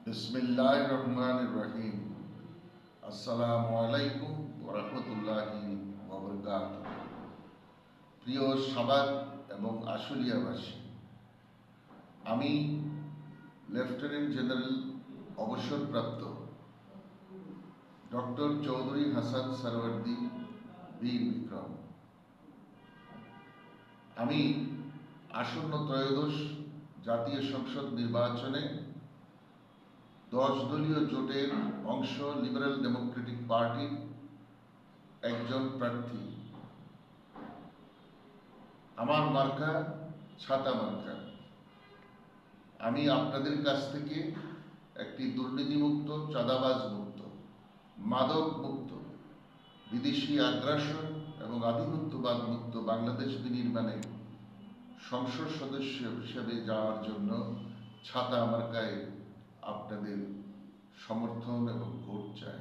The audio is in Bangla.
বিসমিল্লাহির রহমানির রহিম। আসসালামু আলাইকুম ওয়া রাহমাতুল্লাহি ওয়া বারাকাতুহু। প্রিয় সাভার এবং আশুলিয়াবাসী, আমি লেফটেন্যান্ট জেনারেল অবসরপ্রাপ্ত ডক্টর চৌধুরী হাসান সরওয়ার্দী বীর বিক্রম। আমি আসন্ন ত্রয়োদশ জাতীয় সংসদ নির্বাচনে 10 দলীয় জোটের অংশ লিবারেল ডেমোক্রেটিক পার্টির একজন প্রার্থী। আমার মার্কা ছাতা মার্কা। আমি আপনাদের কাছ থেকে একটি দুর্নীতিমুক্ত, চাঁদাবাজ মুক্ত, মাদক মুক্ত, বিদেশি আগ্রাসন এবং আধিপত্যবাদ মুক্ত বাংলাদেশ বিনির্মাণে সংসদ সদস্য হিসেবে যাওয়ার জন্য ছাতা মার্কায় আপনাদের সমর্থন এবং ভোট চাই।